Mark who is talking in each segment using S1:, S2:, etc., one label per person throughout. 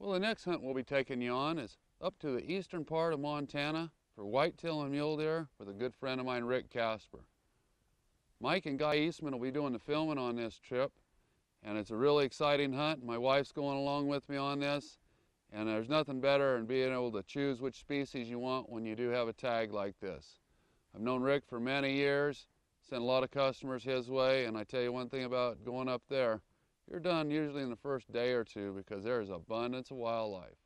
S1: Well, the next hunt we'll be taking you on is up to the eastern part of Montana for whitetail and mule deer with a good friend of mine, Rick Casper. Mike and Guy Eastman will be doing the filming on this trip, and it's a really exciting hunt. My wife's going along with me on this, and there's nothing better than being able to choose which species you want when you do have a tag like this. I've known Rick for many years, sent a lot of customers his way, and I tell you one thing about going up there, you're done usually in the first day or two because there's abundance of wildlife.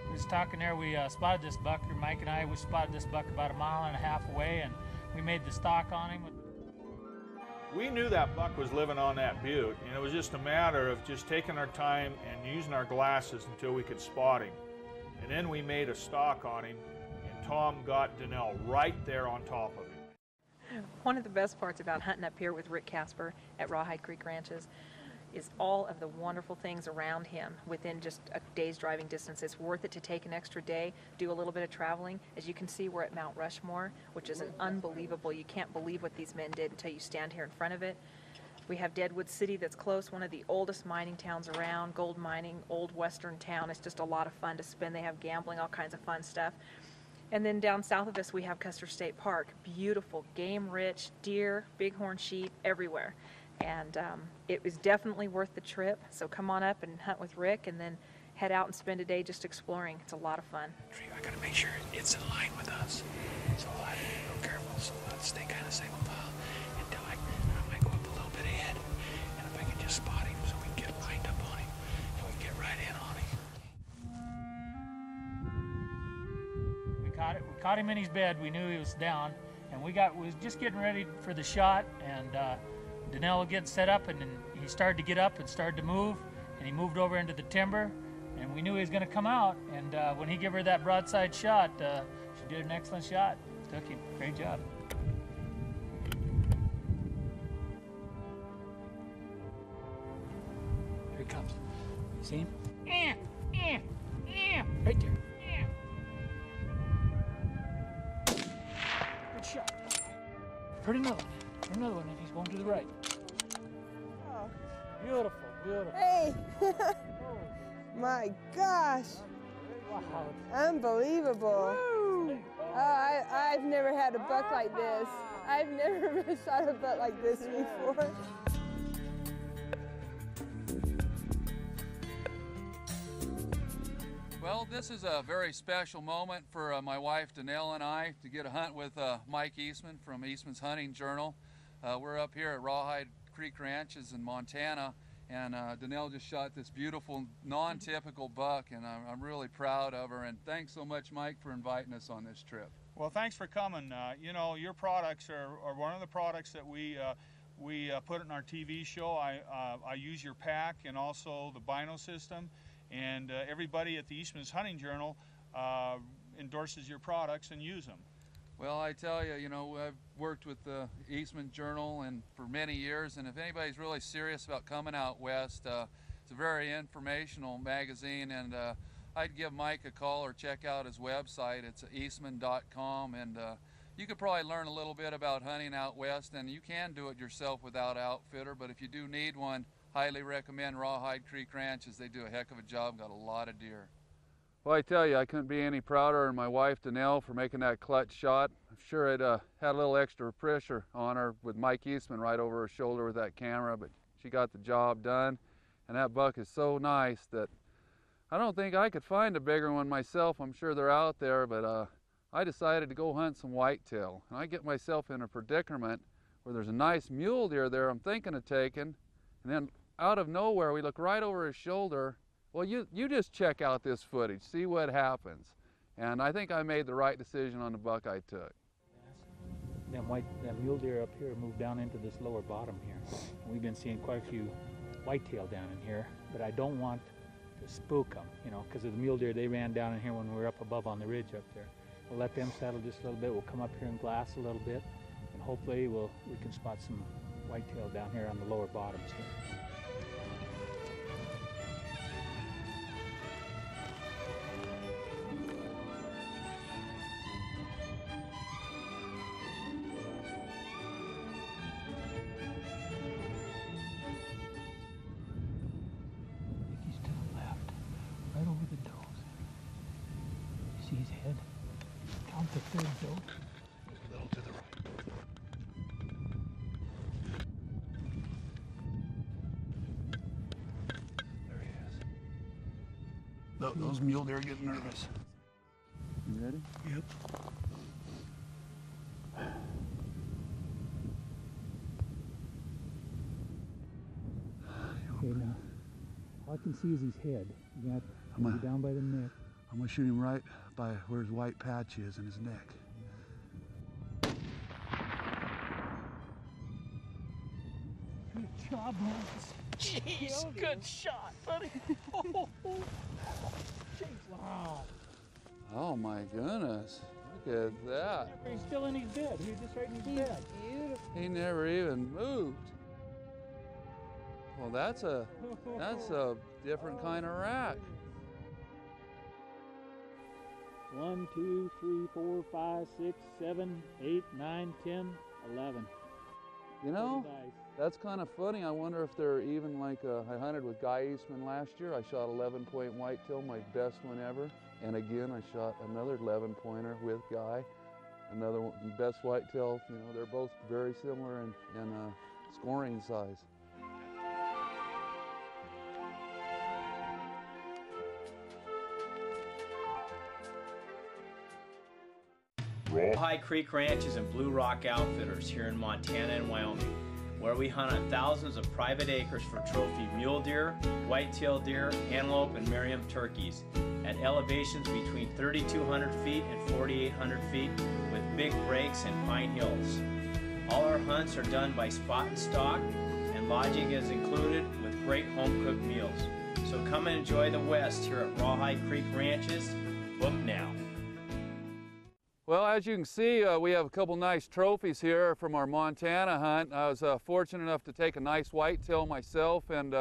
S2: We was talking there, we spotted this buck, Mike and I, we spotted this buck about 1.5 miles away, and we made the stalk on him.
S3: We knew that buck was living on that butte, and it was just a matter of just taking our time and using our glasses until we could spot him. And then we made a stalk on him, and Tom got Donnell right there on top of him.
S4: One of the best parts about hunting up here with Rick Casper at Rawhide Creek Ranches is all of the wonderful things around him within just a day's driving distance. It's worth it to take an extra day, do a little bit of traveling. As you can see, we're at Mount Rushmore, which is an unbelievable, you can't believe what these men did until you stand here in front of it. We have Deadwood City that's close, one of the oldest mining towns around, gold mining, old western town. It's just a lot of fun to spend. They have gambling, all kinds of fun stuff. And then down south of us, we have Custer State Park. Beautiful, game-rich, deer, bighorn sheep, everywhere. And it was definitely worth the trip. So come on up and hunt with Rick, and then head out and spend a day just exploring. It's a lot of fun.
S5: I gotta make sure it's in line with us. So I have to be real careful. So let's stay kind of single file until I might go up a little bit ahead. And if I can just spot him so we can get lined up on him, and we can get right in on him.
S2: We caught him in his bed. We knew he was down, and we was just getting ready for the shot, and Donnell would get set up, and then he started to get up and started to move, and he moved over into the timber, and we knew he was going to come out, and when he gave her that broadside shot, she did an excellent shot. Took him. Great job.
S5: Here he comes.
S2: You see him? Right there. Good shot. Heard another one. Heard another one, and he's going to the right.
S6: Oh.
S2: Beautiful, beautiful.
S6: Hey! My gosh!
S2: Wow.
S6: Unbelievable. I've never had a buck like this. I've never shot a buck like this before.
S1: Well, this is a very special moment for my wife Donnell and I to get a hunt with Mike Eastman from Eastman's Hunting Journal. We're up here at Rawhide Creek Ranches in Montana, and Donnell just shot this beautiful, non-typical buck, and I'm really proud of her. And thanks so much, Mike, for inviting us on this trip.
S3: Well, thanks for coming. You know, your products are one of the products that we put in our TV show. I use your pack and also the bino system, and everybody at the Eastman's Hunting Journal endorses your products and use them.
S1: Well, I tell you, I've worked with the Eastman Journal and for many years, and if anybody's really serious about coming out west, it's a very informational magazine, and I'd give Mike a call or check out his website. It's eastman.com, and you could probably learn a little bit about hunting out west, and you can do it yourself without outfitter, but if you do need one, highly recommend Rawhide Creek Ranches. They do a heck of a job, got a lot of deer. Well, I tell you, I couldn't be any prouder of my wife Donnell for making that clutch shot. I'm sure it had a little extra pressure on her with Mike Eastman right over her shoulder with that camera, but she got the job done. And that buck is so nice that I don't think I could find a bigger one myself. I'm sure they're out there, but I decided to go hunt some whitetail. And I get myself in a predicament where there's a nice mule deer there I'm thinking of taking, and then out of nowhere we look right over his shoulder. Well, you just check out this footage, see what happens. And I think I made the right decision on the buck I took.
S2: That mule deer up here moved down into this lower bottom here. We've been seeing quite a few whitetail down in here, but I don't want to spook them, because of the mule deer, they ran down in here when we were up above on the ridge up there. We'll let them settle just a little bit. We'll come up here and glass a little bit, and hopefully we can spot some whitetail down here on the lower bottoms here. He's to the left. see his head? Count the third, Joe.
S5: There's a little to the right. There he is. Those mule deer are getting nervous.
S2: You ready?
S5: Yep.
S2: Okay, now, all I can see is his head. You got
S5: I'm
S2: to down by the neck.
S5: I'm gonna shoot him right by where his white patch is in his neck.
S2: Good job, Lennis.
S7: Jeez, good shot, buddy.
S2: Wow.
S1: Oh my goodness, look at that.
S2: He's still in his bed. He was just right in his bed.
S6: Beautiful.
S1: He never even moved. Well, that's a different kind of rack.
S2: 1, 2, 3, 4, 5, 6, 7, 8, 9, 10, 11.
S1: You know,
S2: Nice.
S1: that's kind of funny. I wonder if they're even like, I hunted with Guy Eastman last year. I shot 11-point whitetail, my best one ever. And again, I shot another 11-pointer with Guy, another one, best whitetail. You know, they're both very similar in scoring size.
S8: Rawhide Creek Ranches and Blue Rock Outfitters here in Montana and Wyoming, where we hunt on thousands of private acres for trophy mule deer, whitetail deer, antelope, and Merriam turkeys at elevations between 3,200 feet and 4,800 feet with big breaks and pine hills. All our hunts are done by spot and stock, and lodging is included with great home-cooked meals. So come and enjoy the West here at Rawhide Creek Ranches. Book now.
S1: Well, as you can see, we have a couple nice trophies here from our Montana hunt. I was fortunate enough to take a nice whitetail myself, and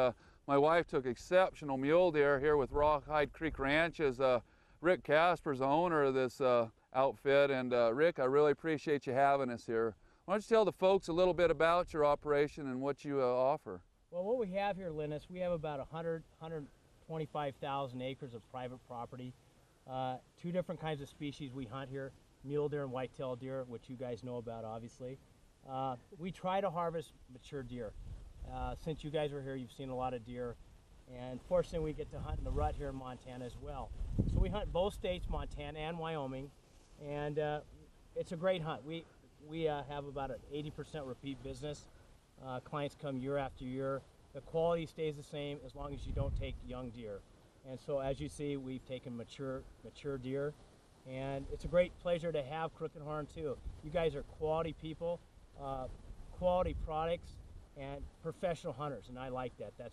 S1: my wife took exceptional mule deer here with Rawhide Creek Ranches. Rick Casper's the owner of this outfit, and Rick, I really appreciate you having us here. Why don't you tell the folks a little bit about your operation and what you offer?
S9: Well, what we have here, Lennis, we have about 125,000 acres of private property. Two different kinds of species we hunt here. Mule deer and whitetail deer, which you guys know about, obviously. We try to harvest mature deer. Since you guys were here, you've seen a lot of deer, and fortunately we get to hunt in the rut here in Montana as well. So we hunt both states, Montana and Wyoming, and it's a great hunt. We have about an 80% repeat business. Clients come year after year. The quality stays the same as long as you don't take young deer. And so as you see, we've taken mature deer. And it's a great pleasure to have Crookedhorn too. You guys are quality people, quality products, and professional hunters, and I like that. That's